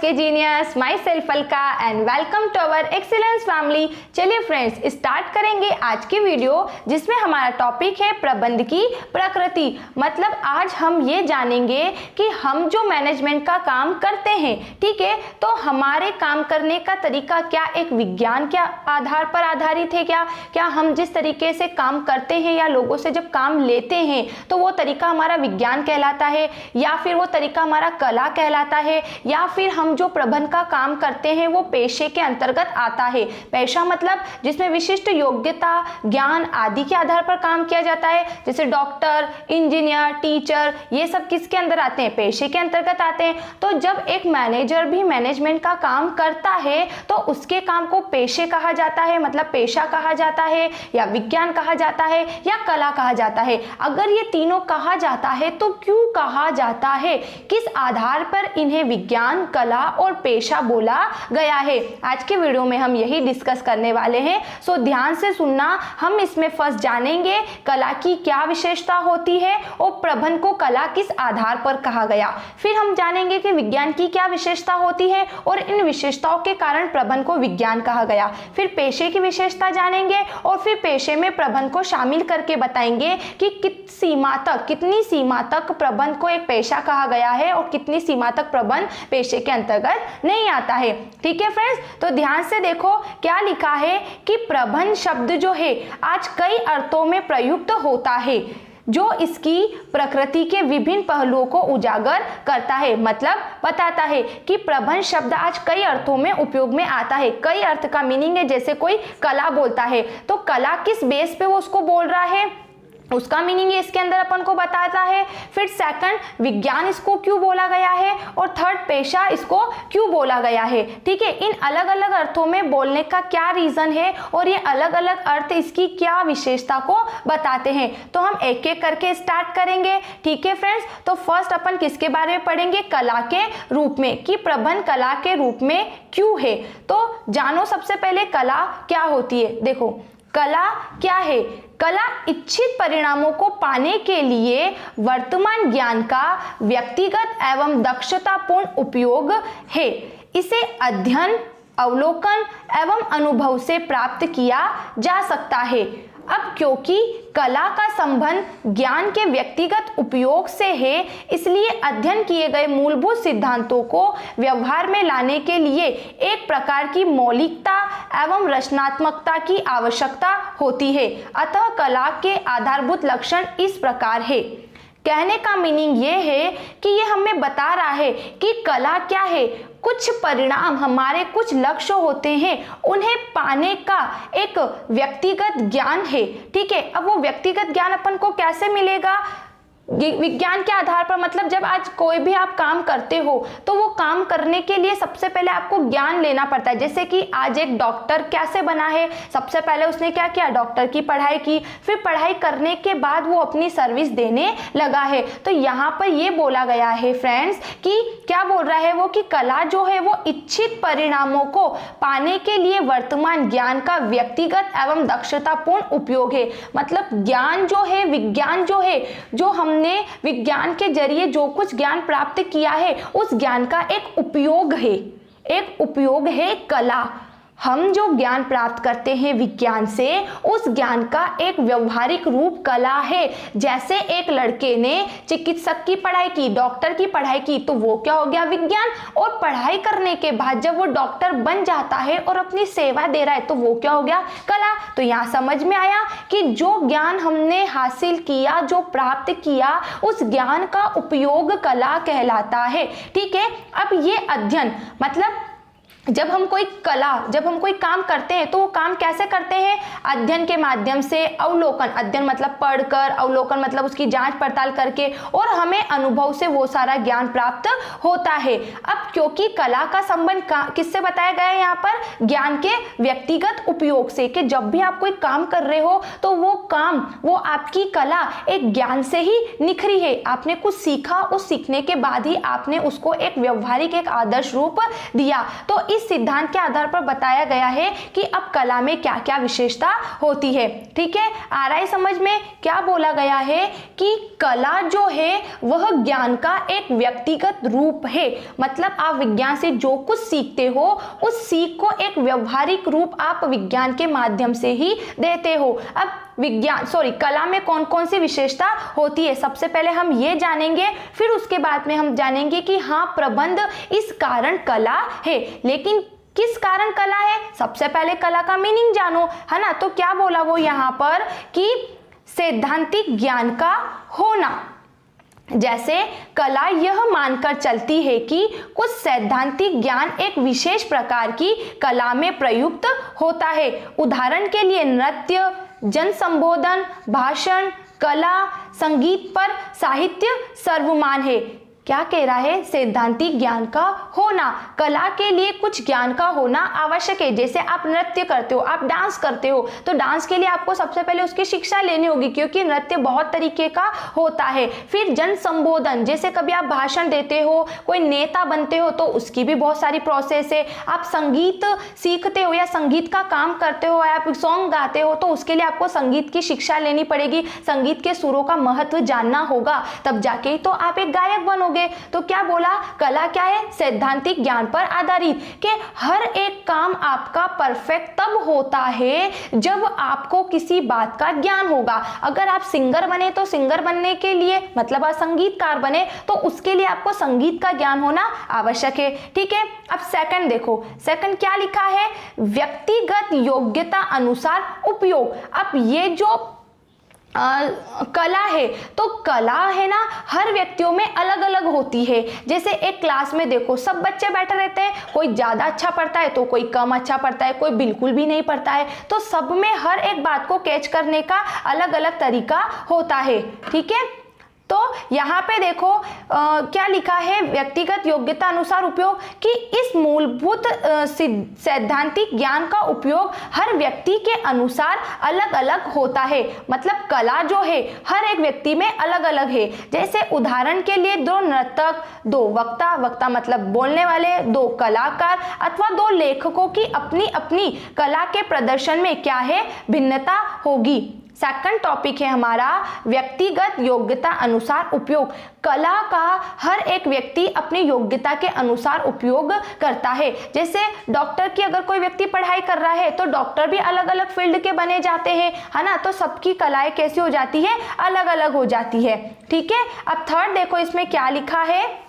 नमस्ते genius, myself Alka and welcome to our excellence family. चलिए friends, start करेंगे आज की वीडियो जिसमें हमारा टॉपिक है प्रबंध की प्रकृति। मतलब आज हम ये जानेंगे कि हम जो मैनेजमेंट का काम करते हैं, ठीक है, तो हमारे काम करने का तरीका क्या एक विज्ञान के आधार पर आधारित है क्या हम जिस तरीके से काम करते हैं या लोगों से जब काम लेते हैं तो वो तरीका हमारा विज्ञान कहलाता है, या फिर वो तरीका हमारा कला कहलाता है, या फिर हम जो प्रबंध का काम करते हैं वो पेशे के अंतर्गत आता है। पेशा मतलब जिसमें विशिष्ट योग्यता, ज्ञान आदि के आधार पर काम किया जाता है, जैसे डॉक्टर, इंजीनियर, टीचर, ये सब किसके अंदर आते हैं? पेशे के अंतर्गत आते हैं। तो जब एक मैनेजर भी मैनेजमेंट का काम करता है तो उसके काम को पेशे कहा जाता है, मतलब पेशा कहा जाता है, या विज्ञान कहा जाता है, या कला कहा जाता है। अगर ये तीनों कहा जाता है तो क्यों कहा जाता है, किस आधार पर इन्हें विज्ञान, कला और पेशा बोला गया है, आज के वीडियो में हम यही डिस्कस करने वाले हैं। सो ध्यान से सुनना। हम इसमें फर्स्ट जानेंगे कला की क्या विशेषता होती है और प्रबंध को कला किस आधार पर कहा गया। फिर हम जानेंगे कि विज्ञान की क्या विशेषता होती है और इन विशेषताओं के कारण प्रबंध को विज्ञान कहा गया। फिर पेशे की विशेषता जानेंगे और फिर पेशे में प्रबंध को शामिल करके बताएंगे कि कितनी सीमा तक प्रबंध को एक पेशा कहा गया है और कितनी सीमा तक प्रबंध पेशे के अंतर्गत नहीं आता है। ठीक है फ्रेंड्स, तो ध्यान से देखो क्या लिखा है कि प्रबंध शब्द जो है आज कई अर्थों में प्रयुक्त होता है, जो इसकी प्रकृति के विभिन्न पहलुओं को उजागर करता है। मतलब बताता है कि प्रबंध शब्द आज कई अर्थों में उपयोग में आता है। कई अर्थ का मीनिंग है, जैसे कोई कला बोलता है तो कला किस बेस पे वो उसको बोल रहा है, उसका मीनिंग इसके अंदर अपन को बताता है। फिर सेकंड, विज्ञान इसको क्यों बोला गया है, और थर्ड, पेशा इसको क्यों बोला गया है। ठीक है, इन अलग अलग अर्थों में बोलने का क्या रीजन है और ये अलग अलग अर्थ इसकी क्या विशेषता को बताते हैं, तो हम एक एक करके स्टार्ट करेंगे। ठीक है फ्रेंड्स, तो फर्स्ट अपन किसके बारे में पढ़ेंगे? कला के रूप में, कि प्रबंध कला के रूप में क्यों है। तो जानो सबसे पहले कला क्या होती है। देखो कला क्या है? कला इच्छित परिणामों को पाने के लिए वर्तमान ज्ञान का व्यक्तिगत एवं दक्षतापूर्ण उपयोग है। इसे अध्ययन, अवलोकन एवं अनुभव से प्राप्त किया जा सकता है। अब क्योंकि कला का संबंध ज्ञान के व्यक्तिगत उपयोग से है, इसलिए अध्ययन किए गए मूलभूत सिद्धांतों को व्यवहार में लाने के लिए एक प्रकार की मौलिकता एवं रचनात्मकता की आवश्यकता होती है। अतः कला के आधारभूत लक्षण इस प्रकार है। कहने का मीनिंग ये है कि ये हमें बता रहा है कि कला क्या है। कुछ परिणाम, हमारे कुछ लक्ष्य होते हैं, उन्हें पाने का एक व्यक्तिगत ज्ञान है। ठीक है, अब वो व्यक्तिगत ज्ञान अपन को कैसे मिलेगा? विज्ञान के आधार पर। मतलब जब आज कोई भी आप काम करते हो तो वो काम करने के लिए सबसे पहले आपको ज्ञान लेना पड़ता है। जैसे कि आज एक डॉक्टर कैसे बना है, सबसे पहले उसने क्या किया? डॉक्टर की पढ़ाई की, फिर पढ़ाई करने के बाद वो अपनी सर्विस देने लगा है। तो यहाँ पर ये बोला गया है फ्रेंड्स कि क्या बोल रहा है वो, कि कला जो है वो इच्छित परिणामों को पाने के लिए वर्तमान ज्ञान का व्यक्तिगत एवं दक्षतापूर्ण उपयोग है। मतलब ज्ञान जो है, विज्ञान जो है, जो हमने विज्ञान के जरिए जो कुछ ज्ञान प्राप्त किया है उस ज्ञान का एक उपयोग है, एक उपयोग है कला। हम जो ज्ञान प्राप्त करते हैं विज्ञान से, उस ज्ञान का एक व्यवहारिक रूप कला है। जैसे एक लड़के ने चिकित्सक की पढ़ाई की, डॉक्टर की पढ़ाई की, तो वो क्या हो गया? विज्ञान। और पढ़ाई करने के बाद जब वो डॉक्टर बन जाता है और अपनी सेवा दे रहा है तो वो क्या हो गया? कला। तो यहाँ समझ में आया कि जो ज्ञान हमने हासिल किया, जो प्राप्त किया, उस ज्ञान का उपयोग कला कहलाता है। ठीक है, अब ये अध्ययन, मतलब जब हम कोई काम करते हैं तो वो काम कैसे करते हैं? अध्ययन के माध्यम से। अवलोकन, अध्ययन मतलब पढ़कर, अवलोकन मतलब उसकी जांच पड़ताल करके, और हमें अनुभव से वो सारा ज्ञान प्राप्त होता है। अब क्योंकि कला का संबंध किससे बताया गया है यहाँ पर? ज्ञान के व्यक्तिगत उपयोग से, कि जब भी आप कोई काम कर रहे हो तो वो काम, वो आपकी कला एक ज्ञान से ही निखरी है। आपने कुछ सीखा, उस सीखने के बाद ही आपने उसको एक व्यवहारिक, एक आदर्श रूप दिया। तो इस सिद्धांत के आधार पर बताया गया है कि अब कला में क्या क्या विशेषता होती है। ठीक है, आ रहा है समझ में? क्या बोला गया है कि कला जो है वह ज्ञान का एक व्यक्तिगत रूप है। मतलब आप विज्ञान से जो कुछ सीखते हो उस सीख को एक व्यवहारिक रूप आप विज्ञान के माध्यम से ही देते हो। अब कला में कौन कौन सी विशेषता होती है, सबसे पहले हम ये जानेंगे, फिर उसके बाद में हम जानेंगे कि हाँ, प्रबंध इस कारण कला है। लेकिन किस कारण कला है? सबसे पहले कला का मीनिंग जानो, है ना। तो क्या बोला वो यहाँ पर कि सैद्धांतिक ज्ञान का होना। जैसे कला यह मानकर चलती है कि कुछ सैद्धांतिक ज्ञान एक विशेष प्रकार की कला में प्रयुक्त होता है। उदाहरण के लिए नृत्य, जन संबोधन, भाषण, कला, संगीत पर साहित्य सर्वमान्य है। क्या कह रहा है? सैद्धांतिक ज्ञान का होना। कला के लिए कुछ ज्ञान का होना आवश्यक है। जैसे आप नृत्य करते हो, आप डांस करते हो, तो डांस के लिए आपको सबसे पहले उसकी शिक्षा लेनी होगी, क्योंकि नृत्य बहुत तरीके का होता है। फिर जन संबोधन, जैसे कभी आप भाषण देते हो, कोई नेता बनते हो, तो उसकी भी बहुत सारी प्रोसेस है। आप संगीत सीखते हो या संगीत का काम करते हो, आप सॉन्ग गाते हो, तो उसके लिए आपको संगीत की शिक्षा लेनी पड़ेगी, संगीत के सुरों का महत्व जानना होगा, तब जाके तो आप एक गायक बनोगे। तो क्या बोला? कला क्या है? सैद्धांतिक ज्ञान पर आधारित। कि हर एक काम आपका परफेक्ट तब होता है जब आपको किसी बात का ज्ञान होगा। अगर आप सिंगर बने तो सिंगर बनने के लिए, मतलब आप संगीतकार बने तो उसके लिए आपको संगीत का ज्ञान होना आवश्यक है। ठीक है, अब सेकंड देखो, सेकंड क्या लिखा है? व्यक्तिगत योग्यता अनुसार उपयोग। अब ये जो कला है, तो कला है ना, हर व्यक्तियों में अलग अलग होती है। जैसे एक क्लास में देखो, सब बच्चे बैठे रहते हैं, कोई ज़्यादा अच्छा पढ़ता है तो कोई कम अच्छा पढ़ता है, कोई बिल्कुल भी नहीं पढ़ता है, तो सब में हर एक बात को कैच करने का अलग अलग तरीका होता है। ठीक है, तो यहाँ पे देखो क्या लिखा है? व्यक्तिगत योग्यता अनुसार उपयोग। कि इस मूलभूत सैद्धांतिक ज्ञान का उपयोग हर व्यक्ति के अनुसार अलग अलग होता है। मतलब कला जो है हर एक व्यक्ति में अलग अलग है। जैसे उदाहरण के लिए दो नर्तक, दो वक्ता, वक्ता मतलब बोलने वाले, दो कलाकार अथवा दो लेखकों की अपनी अपनी कला के प्रदर्शन में क्या है? भिन्नता होगी। सेकंड टॉपिक है हमारा व्यक्तिगत योग्यता अनुसार उपयोग। कला का हर एक व्यक्ति अपनी योग्यता के अनुसार उपयोग करता है। जैसे डॉक्टर की अगर कोई व्यक्ति पढ़ाई कर रहा है तो डॉक्टर भी अलग अलग फील्ड के बने जाते हैं, है ना। तो सबकी कलाएं कैसी हो जाती है? अलग अलग हो जाती है। ठीक है, अब थर्ड देखो, इसमें क्या लिखा है?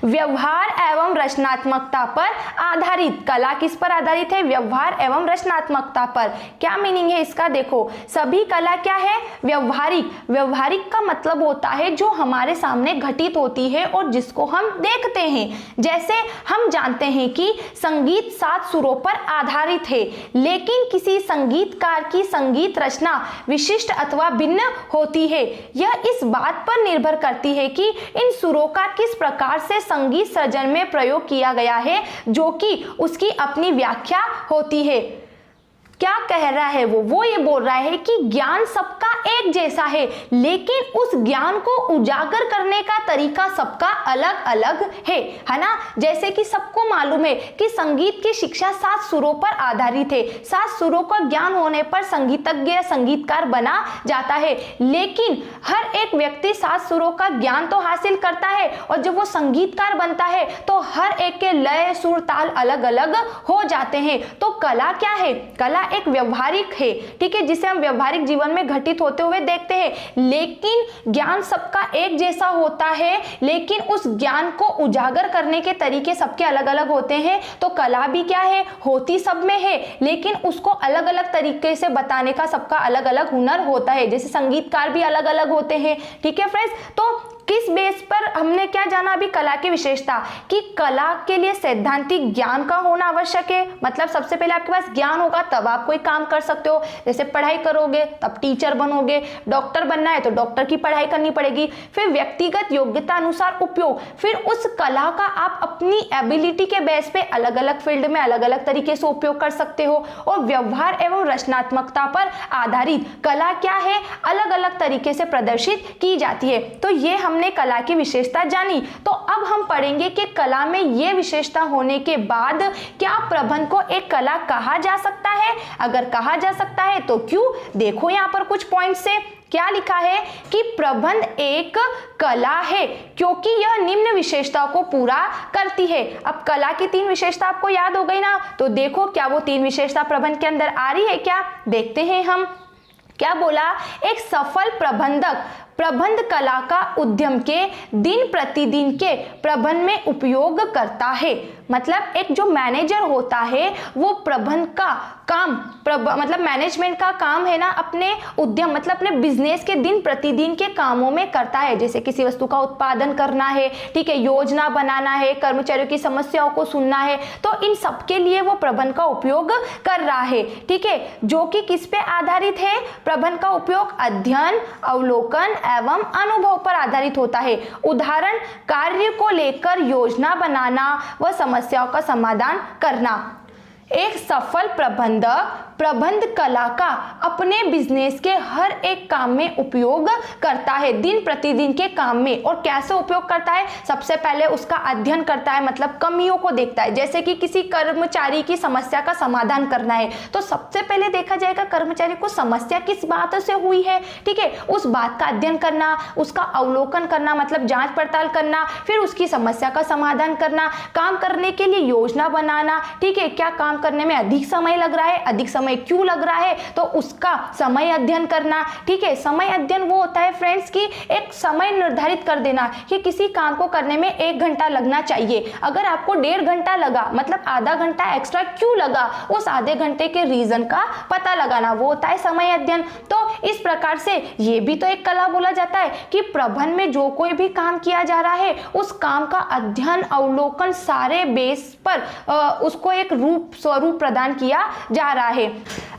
व्यवहार एवं रचनात्मकता पर आधारित। कला किस पर आधारित है? व्यवहार एवं रचनात्मकता पर। क्या मीनिंग है इसका? देखो, सभी कला क्या है? व्यवहारिक। व्यवहारिक का मतलब होता है जो हमारे सामने घटित होती है और जिसको हम देखते हैं। जैसे हम जानते हैं कि संगीत 7 सुरों पर आधारित है, लेकिन किसी संगीतकार की संगीत रचना विशिष्ट अथवा भिन्न होती है। यह इस बात पर निर्भर करती है कि इन सुरों का किस प्रकार से संगीत सृजन में प्रयोग किया गया है, जो कि उसकी अपनी व्याख्या होती है। क्या कह रहा है वो ये बोल रहा है कि ज्ञान सबका एक जैसा है, लेकिन उस ज्ञान को उजागर करने का तरीका सबका अलग अलग है ना। जैसे कि सबको मालूम है कि संगीत की शिक्षा 7 सुरों पर आधारित है। 7 सुरों का ज्ञान होने पर संगीतज्ञ या संगीतकार बना जाता है, लेकिन हर एक व्यक्ति 7 सुरों का ज्ञान तो हासिल करता है, और जब वो संगीतकार बनता है तो हर एक के लय, सुर, ताल अलग अलग हो जाते हैं। तो कला क्या है? कला एक व्यवहारिक है, ठीक है, जिसे हम व्यवहारिक जीवन में घटित होते हुए देखते हैं। लेकिन ज्ञान सबका एक जैसा होता है, लेकिन उस ज्ञान को उजागर करने के तरीके सबके अलग अलग होते हैं। तो कला भी क्या है? होती सब में है, लेकिन उसको अलग अलग तरीके से बताने का सबका अलग अलग हुनर होता है। जैसे संगीतकार भी अलग अलग होते हैं। ठीक है फ्रेंड्स, तो किस बेस पर हमने क्या जाना अभी? कला की विशेषता, कि कला के लिए सैद्धांतिक ज्ञान का होना आवश्यक है। मतलब सबसे पहले आपके पास ज्ञान होगा तब आप कोई काम कर सकते हो। जैसे पढ़ाई करोगे तब टीचर बनोगे, डॉक्टर बनना है तो डॉक्टर की पढ़ाई करनी पड़ेगी। फिर व्यक्तिगत योग्यता अनुसार उपयोग, फिर उस कला का आप अपनी एबिलिटी के बेस पे अलग अलग फील्ड में अलग अलग तरीके से उपयोग कर सकते हो। और व्यवहार एवं रचनात्मकता पर आधारित कला क्या है? अलग अलग तरीके से प्रदर्शित की जाती है। तो ये हमने हमने कला की विशेषता जानी, तो अब हम पढ़ेंगे कि कला में ये विशेषता होने के बाद क्या प्रबंध को एक कला कहा जा सकता है। अगर कहा जा सकता है तो क्यों? देखो यहाँ पर कुछ पॉइंट्स से क्या लिखा है कि प्रबंध एक कला है क्योंकि यह निम्न विशेषताओं को पूरा करती है। अब कला की 3 विशेषता आपको याद हो गई ना, तो देखो क्या वो 3 विशेषता प्रबंध के अंदर आ रही है क्या? देखते हैं हम। क्या बोला? एक सफल प्रबंधक प्रबंध कला का उद्यम के दिन प्रतिदिन के प्रबंध में उपयोग करता है। मतलब एक जो मैनेजर होता है वो प्रबंध का काम मतलब मैनेजमेंट का काम है ना, अपने उद्यम मतलब अपने बिजनेस के दिन प्रतिदिन के कामों में करता है। जैसे किसी वस्तु का उत्पादन करना है, ठीक है, योजना बनाना है, कर्मचारियों की समस्याओं को सुनना है, तो इन सब के लिए वो प्रबंध का उपयोग कर रहा है, ठीक है, जो कि किस पे आधारित है? प्रबंध का उपयोग अध्ययन, अवलोकन एवं अनुभव पर आधारित होता है। उदाहरण, कार्य को लेकर योजना बनाना व समस्याओं का समाधान करना। एक सफल प्रबंधक प्रबंध कला का अपने बिजनेस के हर एक काम में उपयोग करता है, दिन प्रतिदिन के काम में। और कैसे उपयोग करता है? सबसे पहले उसका अध्ययन करता है, मतलब कमियों को देखता है। जैसे कि किसी कर्मचारी की समस्या का समाधान करना है तो सबसे पहले देखा जाएगा कर्मचारी को समस्या किस बात से हुई है, ठीक है, उस बात का अध्ययन करना, उसका अवलोकन करना मतलब जांच पड़ताल करना, फिर उसकी समस्या का समाधान करना, काम करने के लिए योजना बनाना, ठीक है, क्या काम करने में अधिक समय लग रहा है, अधिक समय क्यों लग रहा है, तो उसका समय अध्ययन करना, ठीक है। समय अध्ययन वो होता है फ्रेंड्स कि एक समय निर्धारित कर देना कि किसी काम को करने में 1 घंटा लगना चाहिए। अगर आपको 1.5 घंटा लगा मतलब आधा घंटा एक्स्ट्रा क्यों लगा, उस आधे घंटे के रीजन का पता लगाना, वो होता है समय अध्ययन। तो इस प्रकार से ये भी तो एक कला बोला जाता है कि प्रबंध में जो कोई भी काम किया जा रहा है उस काम का अध्ययन अवलोकन सारे बेस पर उसको एक स्वरूप प्रदान किया जा रहा है।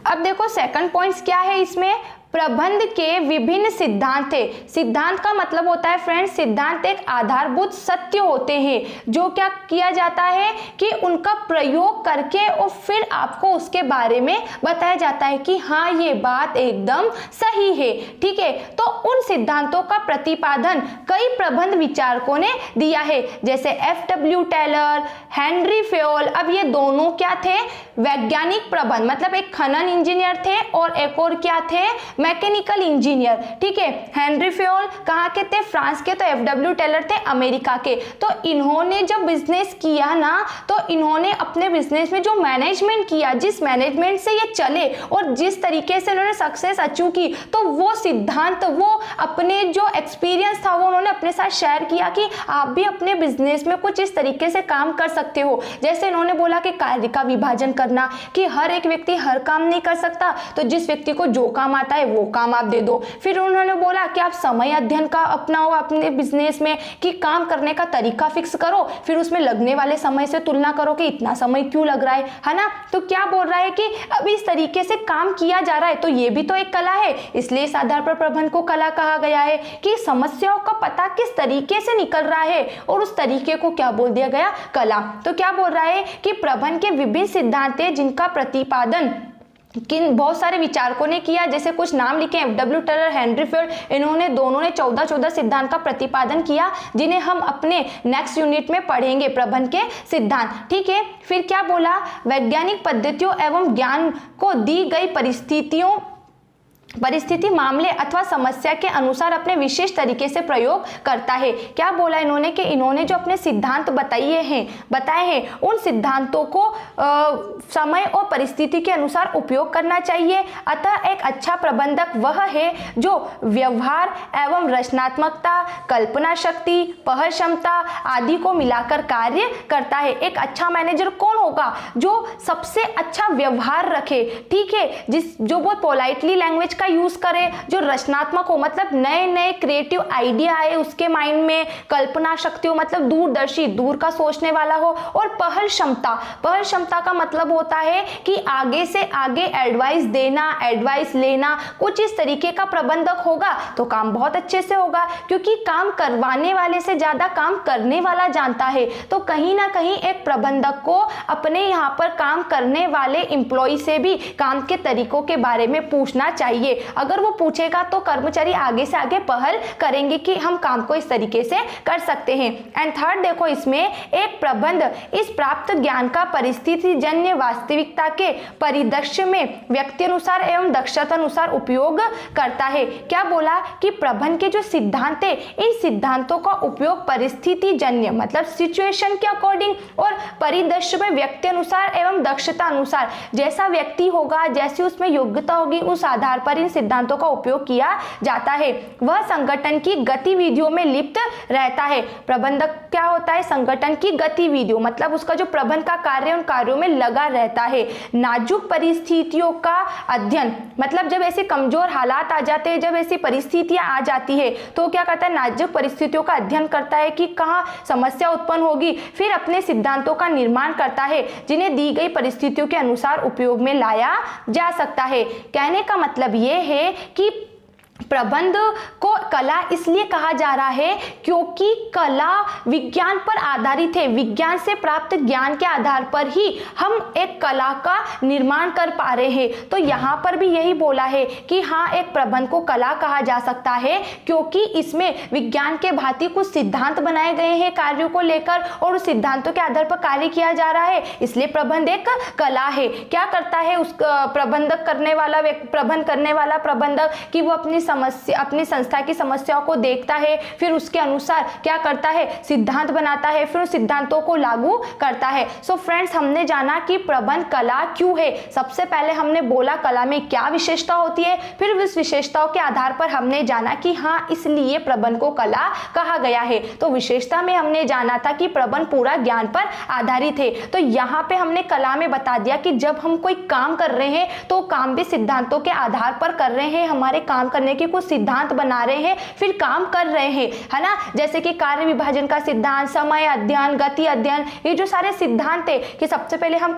अब देखो सेकंड पॉइंट्स क्या है इसमें? प्रबंध के विभिन्न सिद्धांत है। सिद्धांत का मतलब होता है फ्रेंड्स, सिद्धांत एक आधारभूत सत्य होते हैं जो क्या किया जाता है कि उनका प्रयोग करके और फिर आपको उसके बारे में बताया जाता है कि हाँ ये बात एकदम सही है, ठीक है। तो उन सिद्धांतों का प्रतिपादन कई प्रबंध विचारकों ने दिया है, जैसे F.W. Taylor, Henry Fayol. अब ये दोनों क्या थे? वैज्ञानिक प्रबंध, मतलब एक खनन इंजीनियर थे और एक और क्या थे? मैकेनिकल इंजीनियर, ठीक है। हेनरी फेयोल कहाँ के थे? फ्रांस के। तो F.W. टेलर थे अमेरिका के। तो इन्होंने जब बिजनेस किया ना तो इन्होंने अपने बिजनेस में जो मैनेजमेंट किया, जिस मैनेजमेंट से ये चले और जिस तरीके से इन्होंने सक्सेस अचीव की, तो वो सिद्धांत, वो अपने जो एक्सपीरियंस था वो उन्होंने अपने साथ शेयर किया कि आप भी अपने बिजनेस में कुछ इस तरीके से काम कर सकते हो। जैसे इन्होंने बोला कि कार्य का विभाजन करना, कि हर एक व्यक्ति हर काम नहीं कर सकता, तो जिस व्यक्ति को जो काम आता है वो काम आप दे दो। फिर उन्होंने बोला कि आप समय अध्ययन का अपनाओ अपने बिजनेस में, कि काम करने का तरीका फिक्स करो, फिर उसमें लगने वाले समय से तुलना करो कि इतना समय क्यों लग रहा है ना। तो क्या बोल रहा है कि अब इस तरीके से काम किया जा रहा है, तो ये भी तो एक कला है। इसलिए इस आधार पर प्रबंध को कला कहा गया है कि समस्याओं का पता किस तरीके से निकल रहा है और उस तरीके को क्या बोल दिया गया? कला। तो क्या बोल रहा है कि प्रबंध के विभिन्न सिद्धांत हैं जिनका प्रतिपादन किन बहुत सारे विचारकों ने किया, जैसे कुछ नाम लिखे F.W. Taylor, Henry Fayol. इन्होंने दोनों ने 14 सिद्धांत का प्रतिपादन किया जिन्हें हम अपने नेक्स्ट यूनिट में पढ़ेंगे, प्रबंध के सिद्धांत, ठीक है। फिर क्या बोला? वैज्ञानिक पद्धतियों एवं ज्ञान को दी गई परिस्थिति, मामले अथवा समस्या के अनुसार अपने विशेष तरीके से प्रयोग करता है। क्या बोला इन्होंने कि इन्होंने जो अपने सिद्धांत बताए हैं उन सिद्धांतों को समय और परिस्थिति के अनुसार उपयोग करना चाहिए। अतः एक अच्छा प्रबंधक वह है जो व्यवहार एवं रचनात्मकता, कल्पना शक्ति, पहल क्षमता आदि को मिलाकर कार्य करता है। एक अच्छा मैनेजर कौन होगा? जो सबसे अच्छा व्यवहार रखे, ठीक है, जो बहुत पोलाइटली लैंग्वेज का यूज करे, जो रचनात्मक हो, मतलब नए नए क्रिएटिव आइडिया आए उसके माइंड में, कल्पना शक्ति हो मतलब दूरदर्शी, दूर का सोचने वाला हो, और पहल क्षमता का मतलब होता है कि आगे से आगे एडवाइस देना, एडवाइस लेना, कुछ इस तरीके का प्रबंधक होगा तो काम बहुत अच्छे से होगा, क्योंकि काम करवाने वाले से ज्यादा काम करने वाला जानता है। तो कहीं ना कहीं एक प्रबंधक को अपने यहाँ पर काम करने वाले एम्प्लॉय से भी काम के तरीकों के बारे में पूछना चाहिए। चाहिए। अगर वो पूछेगा तो कर्मचारी आगे से आगे पहल करेंगे कि हम काम को इस तरीके से कर सकते हैं। एंड थर्ड देखो, इसमें एक प्रबंध इस प्राप्त ज्ञान का परिस्थिति जन्य वास्तविकता के परिदृश्य में व्यक्ति अनुसार एवं दक्षता अनुसार उपयोग करता है। क्या बोला कि प्रबंध के जो सिद्धांत है, इन सिद्धांतों का उपयोग परिस्थिति जन्य मतलब सिचुएशन के अकॉर्डिंग और परिदृश्य में व्यक्ति अनुसार एवं दक्षता अनुसार, जैसा व्यक्ति होगा, जैसी उसमें योग्यता होगी, उस आधार पर इन सिद्धांतों का उपयोग किया जाता है। वह संगठन की गतिविधियों में लिप्त रहता है। प्रबंधक क्या होता है? संगठन की गतिविधियों मतलब उसका जो प्रबंध का कार्य, उन कार्यों में लगा रहता है। नाजुक परिस्थितियों का अध्ययन मतलब जब ऐसे कमजोर हालात आ जाते हैं, जब ऐसी परिस्थितियां आ जाती है तो क्या करता है? नाजुक परिस्थितियों का अध्ययन करता है कि कहाँ समस्या उत्पन्न होगी, फिर अपने सिद्धांतों का निर्माण करता है जिन्हें दी गई परिस्थितियों के अनुसार उपयोग में लाया जा सकता है। कहने का मतलब ये है कि प्रबंध को कला इसलिए कहा जा रहा है क्योंकि कला विज्ञान पर आधारित है। विज्ञान से प्राप्त ज्ञान के आधार पर ही हम एक कला का निर्माण कर पा रहे हैं। तो यहाँ पर भी यही बोला है कि हाँ, एक प्रबंध को कला कहा जा सकता है क्योंकि इसमें विज्ञान के भांति कुछ सिद्धांत बनाए गए हैं कार्यों को लेकर और उस सिद्धांतों के आधार पर कार्य किया जा रहा है, इसलिए प्रबंध एक कला है। क्या करता है उस प्रबंध करने वाला प्रबंधक कि वो अपनी संस्था की समस्याओं को देखता है, फिर उसके अनुसार क्या करता है? सिद्धांत बनाता है, फिर उस सिद्धांतों को लागू करता है। सो फ्रेंड्स, हमने जाना कि प्रबंध कला क्यों है। सबसे पहले हमने बोला कला में क्या विशेषता होती है, फिर उस विशेषताओं के आधार पर हमने जाना कि हाँ, इसलिए प्रबंध को कला कहा गया है। तो विशेषता में हमने जाना था कि प्रबंध पूरा ज्ञान पर आधारित है। तो यहाँ पे हमने कला में बता दिया कि जब हम कोई काम कर रहे हैं तो काम भी सिद्धांतों के आधार पर कर रहे हैं, हमारे काम करने के कुछ सिद्धांत बना रहे हैं, फिर काम कर रहे हैं, है ना। जैसे कि कार्य विभाजन का सिद्धांत, समय अध्ययन, गति अध्ययन, ये जो सारे सिद्धांत है कि सबसे पहले हम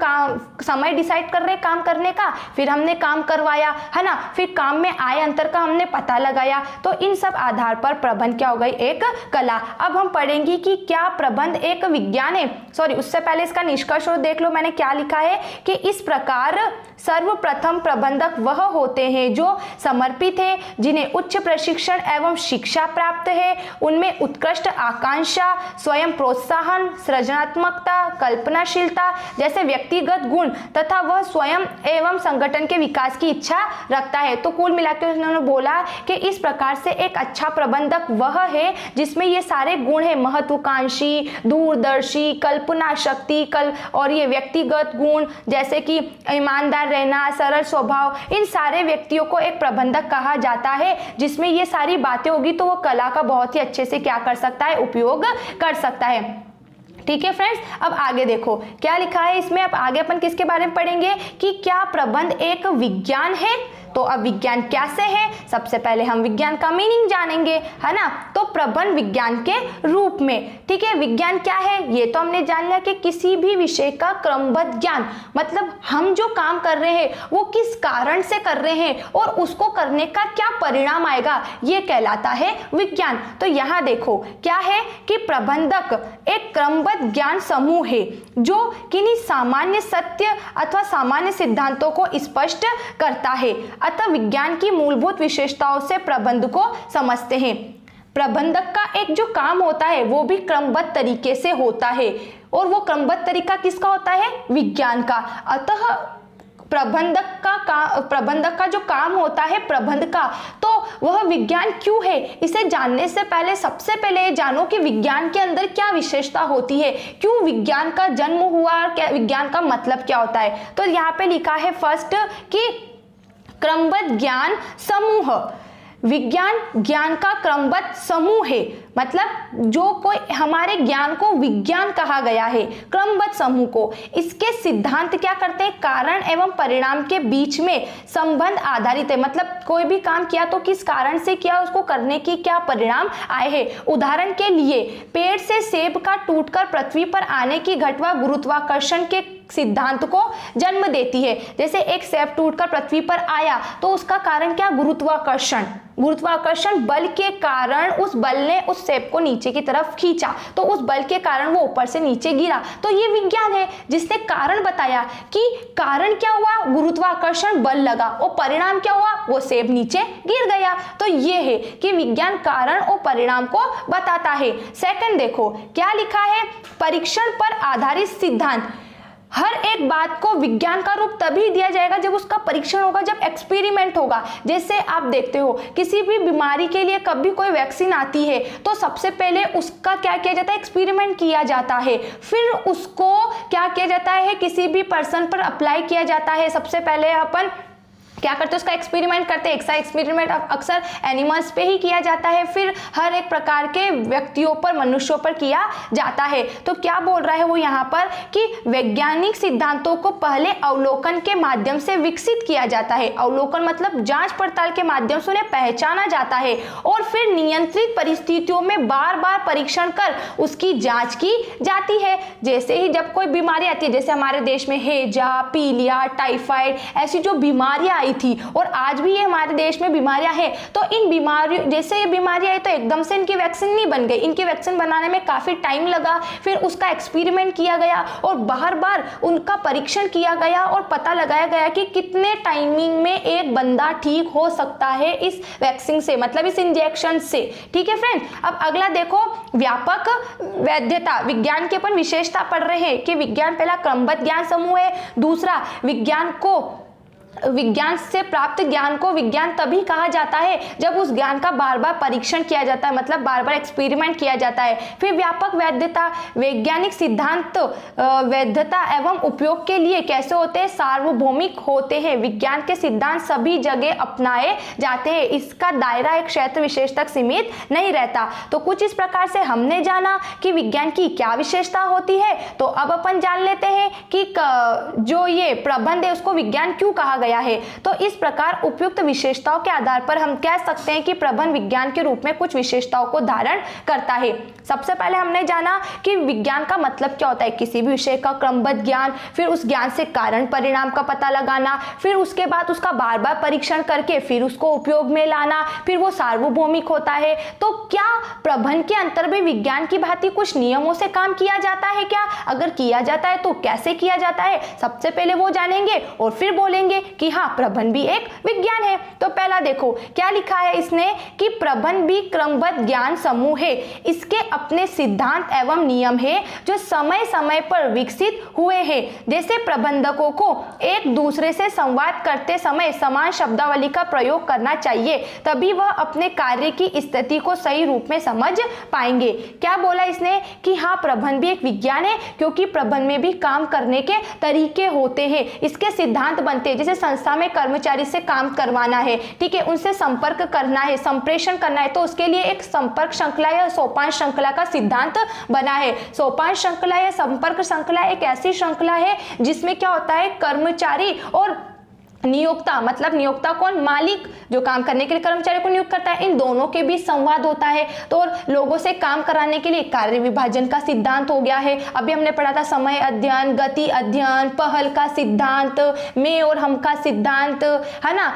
समय डिसाइड कर रहे हैं काम करने का, फिर हमने काम करवाया, है ना, फिर काम में आए अंतर का हमने पता लगाया। तो इन सब आधार पर प्रबंध क्या हो गई? एक कला। अब हम पढ़ेंगे कि क्या प्रबंध एक विज्ञान है। सॉरी, उससे पहले इसका निष्कर्ष देख लो, मैंने क्या लिखा है कि इस प्रकार सर्वप्रथम प्रबंधक वह होते हैं जो समर्पित है, जिन्हें उच्च प्रशिक्षण एवं शिक्षा प्राप्त है, उनमें उत्कृष्ट आकांक्षा, स्वयं प्रोत्साहन, सृजनात्मकता, कल्पनाशीलता जैसे व्यक्तिगत गुण तथा वह स्वयं एवं संगठन के विकास की इच्छा रखता है। तो कुल मिलाकर उन्होंने बोला कि इस प्रकार से एक अच्छा प्रबंधक वह है जिसमें ये सारे गुण है, महत्वाकांक्षी, दूरदर्शी, कल्पना शक्ति और ये व्यक्तिगत गुण जैसे कि ईमानदार रहना, सरल स्वभाव, इन सारे व्यक्तियों को एक प्रबंधक कहा जाता है। जिसमें ये सारी बातें होगी तो वो कला का बहुत ही अच्छे से क्या कर सकता है? उपयोग कर सकता है। ठीक है फ्रेंड्स, अब आगे देखो क्या लिखा है इसमें। अब आगे अपन किसके बारे में पढ़ेंगे कि क्या प्रबंध एक विज्ञान है। तो अब विज्ञान कैसे है, सबसे पहले हम विज्ञान का मीनिंग जानेंगे, है ना। तो प्रबंध विज्ञान के रूप में, ठीक है। विज्ञान क्या है ये तो हमने जान लिया कि किसी भी विषय का क्रमबद्ध ज्ञान, मतलब हम जो काम कर रहे हैं वो किस कारण से कर रहे हैं और उसको करने का क्या परिणाम आएगा, ये कहलाता है विज्ञान। तो यहाँ देखो क्या है कि प्रबंधक एक क्रमबद्ध ज्ञान समूह है जो किन्हीं सामान्य सत्य अथवा सामान्य सिद्धांतों को स्पष्ट करता है। अतः विज्ञान की मूलभूत विशेषताओं से प्रबंध को समझते हैं। प्रबंधक का एक जो काम होता है वो भी क्रमबद्ध तरीके से होता है और वो क्रमबद्ध तरीका किसका होता है? विज्ञान का। अतः प्रबंधक का जो काम होता है प्रबंध का, तो वह विज्ञान क्यों है, इसे जानने से पहले सबसे पहले जानो कि विज्ञान के अंदर क्या विशेषता होती है, क्यों विज्ञान का जन्म हुआ और क्या विज्ञान का मतलब क्या होता है। तो यहाँ पे लिखा है फर्स्ट कि क्रमबद्ध ज्ञान समूह। विज्ञान ज्ञान का क्रमबद्ध समूह है, मतलब जो कोई हमारे ज्ञान को विज्ञान कहा गया है, क्रमबद्ध समूह को। इसके सिद्धांत क्या करते हैं? कारण एवं परिणाम के बीच में संबंध आधारित है, मतलब कोई भी काम किया तो किस कारण से किया, उसको करने की क्या परिणाम आए हैं। उदाहरण के लिए पेड़ से सेब का टूटकर पृथ्वी पर आने की घटना गुरुत्वाकर्षण के सिद्धांत को जन्म देती है। जैसे एक सेब टूटकर पृथ्वी पर आया तो उसका कारण क्या, गुरुत्वाकर्षण। गुरुत्वाकर्षण बल के कारण उस बल ने उस सेब को नीचे की तरफ खींचा, तो उस बल के कारण वो ऊपर से नीचे गिरा। तो ये विज्ञान है जिसने कारण बताया कि कारण क्या हुआ, गुरुत्वाकर्षण बल लगा और परिणाम क्या हुआ, वो सेब नीचे गिर गया। तो ये है कि विज्ञान कारण और परिणाम को बताता है। सेकंड देखो क्या लिखा है, परीक्षण पर आधारित सिद्धांत। हर एक बात को विज्ञान का रूप तभी दिया जाएगा जब उसका परीक्षण होगा, जब एक्सपेरिमेंट होगा। जैसे आप देखते हो किसी भी बीमारी के लिए कभी कोई वैक्सीन आती है तो सबसे पहले उसका क्या किया जाता है, एक्सपेरिमेंट किया जाता है। फिर उसको क्या किया जाता है, किसी भी पर्सन पर अप्लाई किया जाता है। सबसे पहले अपन क्या करते हैं, उसका एक्सपेरिमेंट करते हैं। एक्सा एक्सपेरिमेंट अक्सर एनिमल्स पे ही किया जाता है, फिर हर एक प्रकार के व्यक्तियों पर, मनुष्यों पर किया जाता है। तो क्या बोल रहा है वो यहाँ पर कि वैज्ञानिक सिद्धांतों को पहले अवलोकन के माध्यम से विकसित किया जाता है। अवलोकन मतलब जांच पड़ताल के माध्यम से उन्हें पहचाना जाता है और फिर नियंत्रित परिस्थितियों में बार बार परीक्षण कर उसकी जांच की जाती है। जैसे ही जब कोई बीमारी आती है, जैसे हमारे देश में हैजा, पीलिया, टाइफाइड, ऐसी जो बीमारियां आई थी और आज भी ये हमारे देश में बीमारियां हैं, तो इन बीमारियों, जैसे ये बीमारियां आई तो एकदम से इनकी वैक्सीन नहीं बन गई। इनकी वैक्सीन बनाने में काफी टाइम लगा, फिर उसका एक्सपेरिमेंट किया गया और बार बार उनका परीक्षण किया गया और पता लगाया गया कि कितने टाइमिंग में एक बंदा ठीक हो सकता है इस वैक्सीन से, मतलब इस इंजेक्शन से। ठीक है फ्रेंड्स, अब अगला देखो व्यापक वैधता। विज्ञान के अपन विशेषता पढ़ रहे हैं कि विज्ञान पहला क्रमबद्ध ज्ञान समूह है, दूसरा विज्ञान से प्राप्त ज्ञान को विज्ञान तभी कहा जाता है जब उस ज्ञान का बार बार परीक्षण किया जाता है, मतलब बार बार एक्सपेरिमेंट किया जाता है। फिर व्यापक वैधता, वैज्ञानिक सिद्धांत वैधता एवं उपयोग के लिए कैसे होते हैं, सार्वभौमिक होते हैं। विज्ञान के सिद्धांत सभी जगह अपनाए जाते हैं, इसका दायरा एक क्षेत्र विशेष तक सीमित नहीं रहता। तो कुछ इस प्रकार से हमने जाना कि विज्ञान की क्या विशेषता होती है। तो अब अपन जान लेते हैं कि जो ये प्रबंध है उसको विज्ञान क्यों कहा गया है। तो इस प्रकार उपयुक्त विशेषताओं के आधार पर हम कह सकते हैं कि प्रबंध विज्ञान के रूप में कुछ विशेषताओं को धारण करता है। सबसे पहले हमने जाना कि विज्ञान का मतलब क्या होता है, किसी भी विषय का क्रमबद्ध ज्ञान, फिर उस ज्ञान से कारण परिणाम का पता लगाना, फिर उसके बाद उसका बार बार परीक्षण करके फिर उसको उपयोग में लाना, फिर वो सार्वभौमिक होता है। तो क्या प्रबंध के अंतर में विज्ञान की भांति कुछ नियमों से काम किया जाता है क्या? अगर किया जाता है तो कैसे किया जाता है, सबसे पहले वो जानेंगे और फिर बोलेंगे कि हाँ प्रबंध भी एक विज्ञान है। तो पहला देखो क्या लिखा है इसने कि प्रबंध भी क्रमबद्ध ज्ञान समूह है, इसके अपने सिद्धांत एवं नियम है जो समय समय पर विकसित हुए हैं। जैसे प्रबंधकों को एक दूसरे से संवाद करते समय समान शब्दावली का प्रयोग करना चाहिए, तभी वह अपने कार्य की स्थिति को सही रूप में समझ पाएंगे। क्या बोला इसने कि हाँ प्रबंध भी एक विज्ञान है, क्योंकि प्रबंध में भी काम करने के तरीके होते हैं, इसके सिद्धांत बनते हैं। जैसे संस्था में कर्मचारी से काम करवाना है, ठीक है, उनसे संपर्क करना है, संप्रेषण करना है, तो उसके लिए एक संपर्क श्रृंखला या सोपान श्रृंखला का सिद्धांत बना है। सोपान श्रृंखला या संपर्क श्रृंखला एक ऐसी श्रृंखला है जिसमें क्या होता है, कर्मचारी और नियोक्ता, मतलब नियोक्ता कौन, मालिक जो काम करने के लिए कर्मचारी को नियुक्त करता है, इन दोनों के बीच संवाद होता है। तो लोगों से काम कराने के लिए कार्य विभाजन का सिद्धांत हो गया है। अभी हमने पढ़ा था समय अध्ययन, गति अध्ययन, पहल का सिद्धांत, मैं और हम का सिद्धांत, है ना।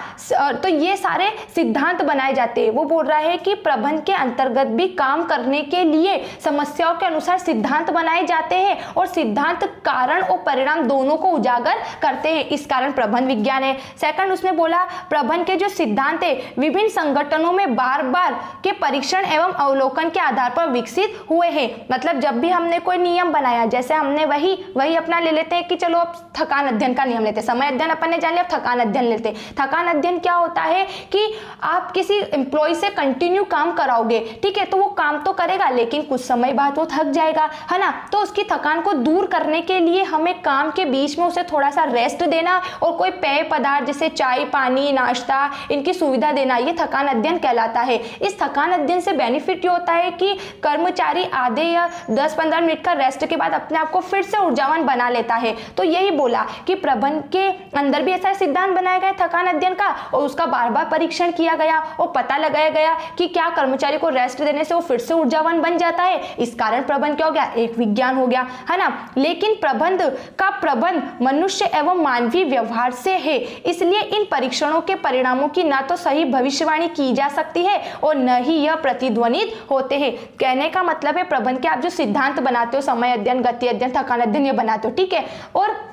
तो ये सारे सिद्धांत बनाए जाते हैं। वो बोल रहा है कि प्रबंध के अंतर्गत भी काम करने के लिए समस्याओं के अनुसार सिद्धांत बनाए जाते हैं और सिद्धांत कारण और परिणाम दोनों को उजागर करते हैं, इस कारण प्रबंध विज्ञान है। सेकंड उसने बोला प्रबंध के जो सिद्धांत है विभिन्न संगठनों में बार बार के परीक्षण एवं अवलोकन के आधार पर विकसित हुए हैं। मतलब जब भी हमने कोई नियम बनाया, जैसे हमने वही अपना ले लेते हैं कि चलो अब थकान अध्ययन का नियम लेते हैं, समय अध्ययन अपन ने जान लिया, अब थकान अध्ययन लेते हैं। थकान अध्ययन क्या होता है कि आप किसी एम्प्लॉय से कंटिन्यू काम कराओगे, ठीक है, तो वो काम तो करेगा लेकिन कुछ समय बाद वो थक जाएगा, है ना। तो उसकी थकान को दूर करने के लिए हमें काम के बीच में उसे थोड़ा सा रेस्ट देना और कोई पेय पदार्थ जैसे चाय, पानी, नाश्ता, इनकी सुविधा देना, ये थकान अध्ययन कहलाता है। इस थकान अध्ययन से बेनिफिट ये होता है कि कर्मचारी आधे या 10-15 मिनट का रेस्ट के बाद अपने आप को फिर से ऊर्जावान बना लेता है। तो यही बोला कि प्रबंध के अंदर भी ऐसा सिद्धांत बनाया गया थकान अध्ययन का, और उसका बार बार परीक्षण किया गया और पता लगाया गया कि क्या कर्मचारी को रेस्ट देने से वो फिर से ऊर्जावान बन जाता है। इस कारण प्रबंध क्या हो गया, एक विज्ञान हो गया, है ना। लेकिन प्रबंध का प्रबंध मनुष्य एवं मानवीय व्यवहार से है, इसलिए इन परीक्षणों के परिणामों की ना तो सही भविष्यवाणी की जा सकती है और न ही यह प्रतिध्वनित होते हैं। कहने का मतलब है प्रबंध के आप जो सिद्धांत बनाते हो, समय अध्ययन, गति अध्ययन, थकान अध्ययन, ये बनाते हो, ठीक है, और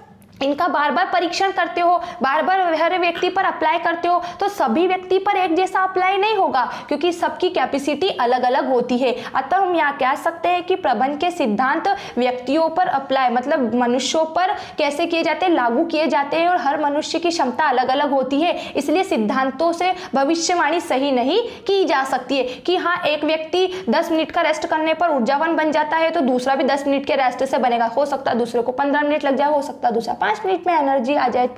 इनका बार बार परीक्षण करते हो, बार बार हर व्यक्ति पर अप्लाई करते हो, तो सभी व्यक्ति पर एक जैसा अप्लाई नहीं होगा, क्योंकि सबकी कैपेसिटी अलग अलग होती है। अतः हम यहाँ कह सकते हैं कि प्रबंध के सिद्धांत व्यक्तियों पर अप्लाई, मतलब मनुष्यों पर कैसे किए जाते हैं, लागू किए जाते हैं, और हर मनुष्य की क्षमता अलग अलग होती है, इसलिए सिद्धांतों से भविष्यवाणी सही नहीं की जा सकती है कि हाँ एक व्यक्ति 10 मिनट का रेस्ट करने पर ऊर्जावान बन जाता है तो दूसरा भी 10 मिनट के रेस्ट से बनेगा। हो सकता है दूसरे को 15 मिनट लग जाए, हो सकता है दूसरा 5 मिनट में एनर्जी आ जाए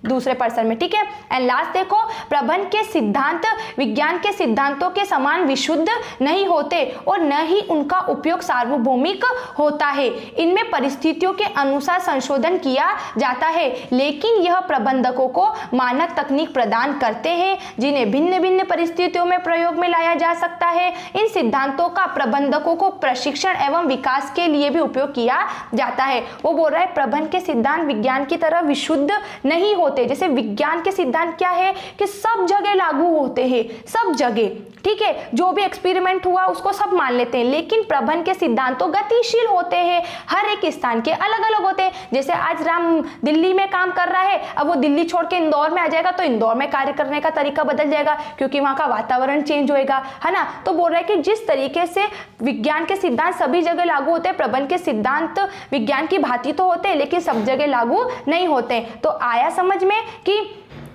दूसरे पर्सन में, ठीक है। एंड लास्ट देखो, प्रबंध के सिद्धांत विज्ञान के सिद्धांतों के समान विशुद्ध नहीं होते और न ही उनका उपयोग सार्वभौमिक होता है। इनमें परिस्थितियों के अनुसार संशोधन किया जाता है, लेकिन यह प्रबंधकों को मानक तकनीक प्रदान करते हैं जिन्हें भिन्न भिन्न परिस्थितियों में प्रयोग में लाया जा सकता है। इन सिद्धांतों का प्रबंधकों को प्रशिक्षण एवं विकास के लिए भी उपयोग किया जाता है। वो बोल रहा है प्रबंध के सिद्धांत विज्ञान की तरह विशुद्ध नहीं होते। जैसे विज्ञान के सिद्धांत क्या है कि सब जगह लागू होते हैं, सब जगह, ठीक है, जो भी एक्सपेरिमेंट हुआ उसको सब मान लेते हैं, लेकिन प्रबंध के सिद्धांत तो गतिशील होते हैं, हर एक स्थान के अलग अलग होते हैं। जैसे आज राम दिल्ली में काम कर रहा है, अब वो दिल्ली छोड़ के इंदौर में आ जाएगा तो इंदौर में कार्य करने का तरीका बदल जाएगा, क्योंकि वहां का वातावरण चेंज होएगा, है ना। तो बोल रहा है कि जिस तरीके से विज्ञान के सिद्धांत सभी जगह लागू होते हैं, प्रबंध के सिद्धांत विज्ञान की भांति तो होते हैं लेकिन सब जगह लागू नहीं होते। तो आया समझ में कि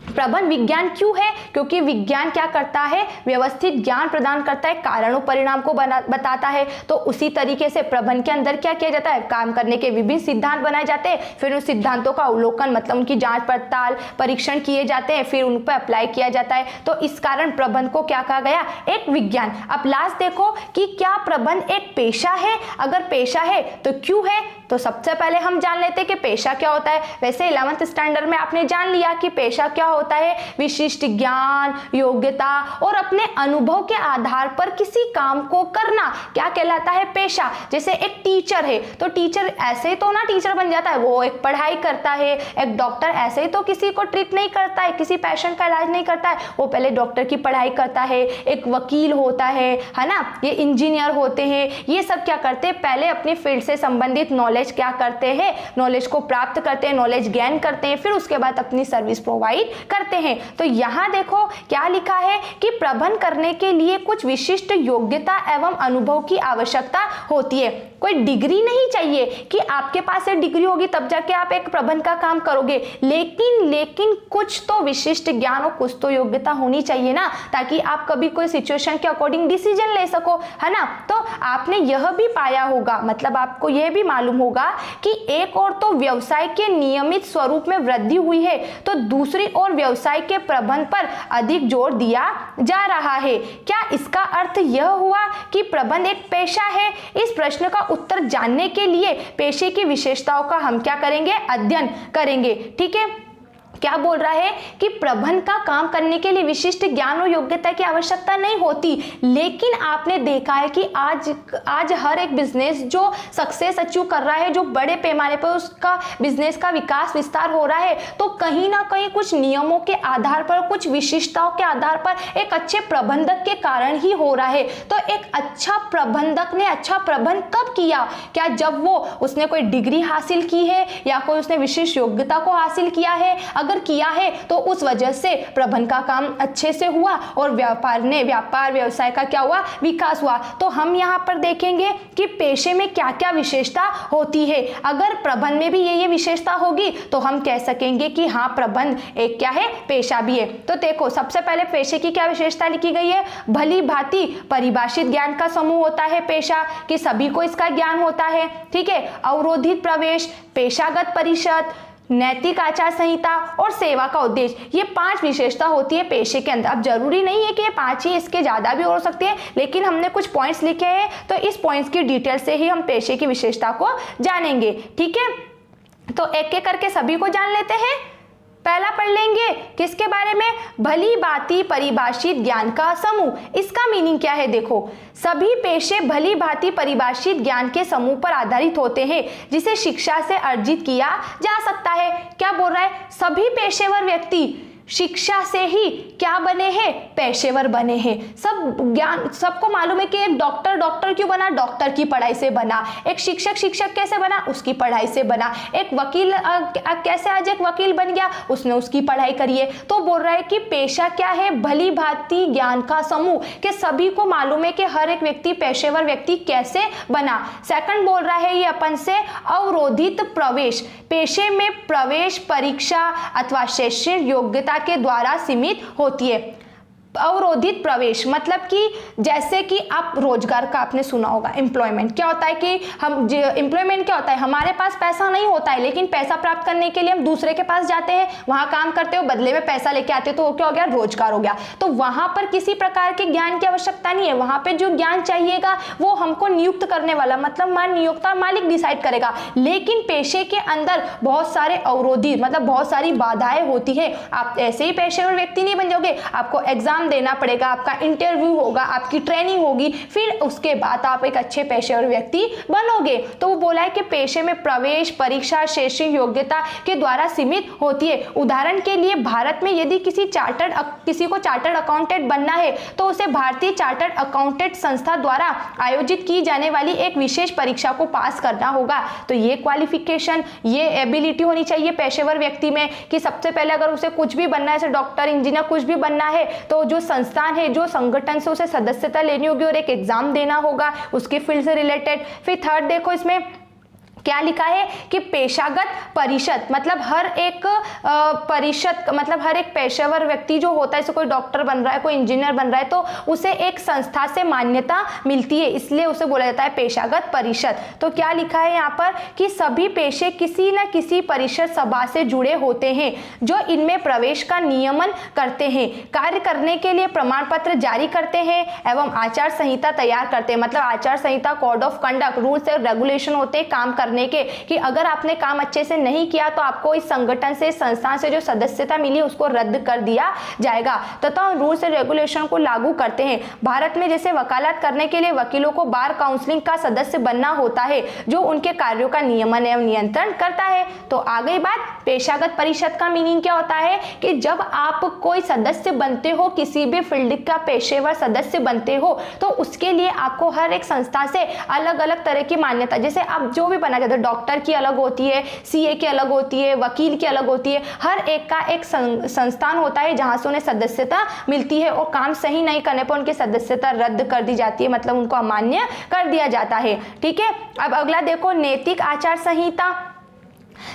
प्रबंध विज्ञान क्यों है, क्योंकि विज्ञान क्या करता है, व्यवस्थित ज्ञान प्रदान करता है, कारणों परिणाम को बताता है। तो उसी तरीके से प्रबंध के अंदर क्या किया जाता है, काम करने के विभिन्न सिद्धांत बनाए जाते हैं, फिर उस सिद्धांतों का अवलोकन मतलब उनकी जांच पड़ताल परीक्षण किए जाते हैं, फिर उन पर अप्लाई किया जाता है। तो इस कारण प्रबंध को क्या कहा गया, एक विज्ञान। अब लास्ट देखो कि क्या प्रबंध एक पेशा है, अगर पेशा है तो क्यों है। तो सबसे पहले हम जान लेते हैं कि पेशा क्या होता है। वैसे 11th स्टैंडर्ड में आपने जान लिया कि पेशा क्या होता है, विशिष्ट ज्ञान, योग्यता और अपने अनुभव के आधार पर किसी काम को करना क्या कहलाता है, पेशा। जैसे एक टीचर है तो टीचर ऐसे ही तो ना टीचर बन जाता है, वो एक पढ़ाई करता है। एक डॉक्टर ऐसे ही तो किसी को ट्रीट नहीं करता है, किसी पेशेंट का इलाज नहीं करता है, वो पहले डॉक्टर की पढ़ाई करता है। एक वकील होता है ना, ये इंजीनियर होते हैं, ये सब क्या करते हैं, पहले अपनी फील्ड से संबंधित नॉलेज क्या करते हैं, नॉलेज को प्राप्त करते हैं, नॉलेज गेन करते हैं, फिर उसके बाद अपनी सर्विस प्रोवाइड करते हैं। तो यहाँ देखो क्या लिखा है कि प्रबंध करने के लिए कुछ विशिष्ट योग्यता एवं अनुभव की आवश्यकता होती है। कोई डिग्री नहीं चाहिए कि आपके पास एक डिग्री होगी तब जाके आप एक प्रबंध का काम करोगे, लेकिन कुछ तो विशिष्ट ज्ञान और कुछ तो योग्यता होनी चाहिए ना, ताकि आप कभी कोई सिचुएशन के अकॉर्डिंग डिसीजन ले सको, है ना। तो आपने यह भी पाया होगा, मतलब आपको यह भी मालूम होगा कि एक और तो व्यवसाय के नियमित स्वरूप में वृद्धि हुई है, तो दूसरी ओर व्यवसाय के प्रबंध पर अधिक जोर दिया जा रहा है। क्या इसका अर्थ यह हुआ कि प्रबंध एक पेशा है? इस प्रश्न का उत्तर जानने के लिए पेशे की विशेषताओं का हम क्या करेंगे, अध्ययन करेंगे, ठीक है। क्या बोल रहा है कि प्रबंध का काम करने के लिए विशिष्ट ज्ञान और योग्यता की आवश्यकता नहीं होती, लेकिन आपने देखा है कि आज हर एक बिजनेस जो सक्सेस अचीव कर रहा है, जो बड़े पैमाने पर उसका बिजनेस का विकास विस्तार हो रहा है, तो कहीं ना कहीं कुछ नियमों के आधार पर, कुछ विशिष्टताओं के आधार पर एक अच्छे प्रबंधक के कारण ही हो रहा है। तो एक अच्छा प्रबंधक ने अच्छा प्रबंध कब किया? क्या जब उसने कोई डिग्री हासिल की है या कोई उसने विशिष्ट योग्यता को हासिल किया है? अगर किया है तो उस वजह से प्रबंध का काम अच्छे से हुआ और व्यापार व्यवसाय का क्या हुआ, विकास हुआ। तो हम यहाँ पर देखेंगे कि पेशे में क्या क्या विशेषता होती है। अगर प्रबंध में भी ये विशेषता होगी तो हम कह सकेंगे कि हाँ प्रबंध एक क्या है, पेशा भी है। तो देखो सबसे पहले पेशे की क्या विशेषता लिखी गई है, भली भांति परिभाषित ज्ञान का समूह होता है पेशा, कि सभी को इसका ज्ञान होता है, ठीक है। अवरोधित प्रवेश, पेशागत परिषद, नैतिक आचार संहिता और सेवा का उद्देश्य, ये 5 विशेषता होती है पेशे के अंदर। अब जरूरी नहीं है कि ये 5 ही, इसके ज़्यादा भी हो सकती है, लेकिन हमने कुछ पॉइंट्स लिखे हैं तो इस पॉइंट्स की डिटेल से ही हम पेशे की विशेषता को जानेंगे। ठीक है, तो एक एक करके सभी को जान लेते हैं। पहला पढ़ लेंगे किसके बारे में, भली भांति परिभाषित ज्ञान का समूह। इसका मीनिंग क्या है, देखो सभी पेशे भली भांति परिभाषित ज्ञान के समूह पर आधारित होते हैं जिसे शिक्षा से अर्जित किया जा सकता है। क्या बोल रहा है, सभी पेशेवर व्यक्ति शिक्षा से ही क्या बने हैं, पेशेवर बने हैं। सब ज्ञान, सबको मालूम है कि एक डॉक्टर क्यों बना, डॉक्टर की पढ़ाई से बना। एक शिक्षक कैसे बना, उसकी पढ़ाई से बना। एक वकील कैसे आज एक वकील बन गया, उसने उसकी पढ़ाई करी है। तो बोल रहा है कि पेशा क्या है, भली भांति ज्ञान का समूह, कि सभी को मालूम है कि हर एक व्यक्ति पेशेवर व्यक्ति कैसे बना। सेकंड बोल रहा है ये अपन से अवरोधित प्रवेश, पेशे में प्रवेश परीक्षा अथवा शैक्षणिक योग्यता के द्वारा सीमित होती है। अवरोधित प्रवेश मतलब कि जैसे कि आप रोजगार का आपने सुना होगा, एम्प्लॉयमेंट क्या होता है कि हम एम्प्लॉयमेंट क्या होता है, हमारे पास पैसा नहीं होता है लेकिन पैसा प्राप्त करने के लिए हम दूसरे के पास जाते हैं, वहां काम करते हो, बदले में पैसा लेके आते हो, तो वो क्या हो गया, रोजगार हो गया। तो वहां पर किसी प्रकार के ज्ञान की आवश्यकता नहीं है, वहां पर जो ज्ञान चाहिएगा वो हमको नियुक्त करने वाला मतलब नियोक्ता मालिक डिसाइड करेगा। लेकिन पेशे के अंदर बहुत सारे अवरोधी मतलब बहुत सारी बाधाएं होती है। आप ऐसे ही पेशेवर व्यक्ति नहीं बन जाओगे, आपको एग्जाम देना पड़ेगा, आपका इंटरव्यू होगा, आपकी ट्रेनिंग होगी, फिर उसके बाद आप एक अच्छे पेशेवर व्यक्ति बनोगे। तो वो बोला है कि पेशे में प्रवेश परीक्षा शैक्षणिक योग्यता के द्वारा सीमित होती है। उदाहरण के लिए भारत में यदि किसी को चार्टर्ड अकाउंटेंट बनना है तो उसे भारतीय चार्टर्ड अकाउंटेंट संस्था द्वारा आयोजित की जाने वाली एक विशेष परीक्षा को पास करना होगा। तो ये क्वालिफिकेशन, ये एबिलिटी होनी चाहिए पेशेवर व्यक्ति में कि सबसे पहले अगर उसे कुछ भी बनना है, जैसे डॉक्टर इंजीनियर कुछ भी बनना है, तो जो संस्थान है, जो संगठन से उसे सदस्यता लेनी होगी और एक एग्जाम देना होगा उसके फील्ड से रिलेटेड। फिर थर्ड देखो इसमें क्या लिखा है कि पेशागत परिषद मतलब हर एक परिषद मतलब हर एक पेशेवर व्यक्ति जो होता है, जैसे कोई डॉक्टर बन रहा है, कोई इंजीनियर बन रहा है, तो उसे एक संस्था से मान्यता मिलती है, इसलिए उसे बोला जाता है पेशागत परिषद। तो क्या लिखा है यहाँ पर कि सभी पेशे किसी न किसी परिषद सभा से जुड़े होते हैं जो इनमें प्रवेश का नियमन करते हैं, कार्य करने के लिए प्रमाण पत्र जारी करते हैं एवं आचार संहिता तैयार करते हैं। मतलब आचार संहिता, कोड ऑफ कंडक्ट, रूल्स और रेगुलेशन होते हैं काम करने के, कि अगर आपने काम अच्छे से नहीं किया तो आपको इस संगठन से, संस्थान से जो सदस्यता मिली उसको रद्द कर दिया जाएगा, तथा रूल्स और रेगुलेशन को लागू करते हैं। भारत में जैसे वकालत करने के लिए वकीलों को बार काउंसिलिंग का सदस्य बनना होता है जो उनके कार्यों का नियमन एवं नियंत्रण करता है। तो आ गई बात, पेशागत परिषद का मीनिंग क्या होता है कि जब आप कोई सदस्य बनते हो, किसी भी फील्ड का पेशेवर सदस्य बनते हो, तो उसके लिए आपको हर एक संस्था से अलग अलग तरह की मान्यता, जैसे आप जो भी बना जाते हो, डॉक्टर की अलग होती है, सीए की अलग होती है, वकील की अलग होती है, हर एक का एक संस्थान होता है जहां से उन्हें सदस्यता मिलती है और काम सही नहीं करने पर उनकी सदस्यता रद्द कर दी जाती है, मतलब उनको अमान्य कर दिया जाता है। ठीक है, अब अगला देखो नैतिक आचार संहिता।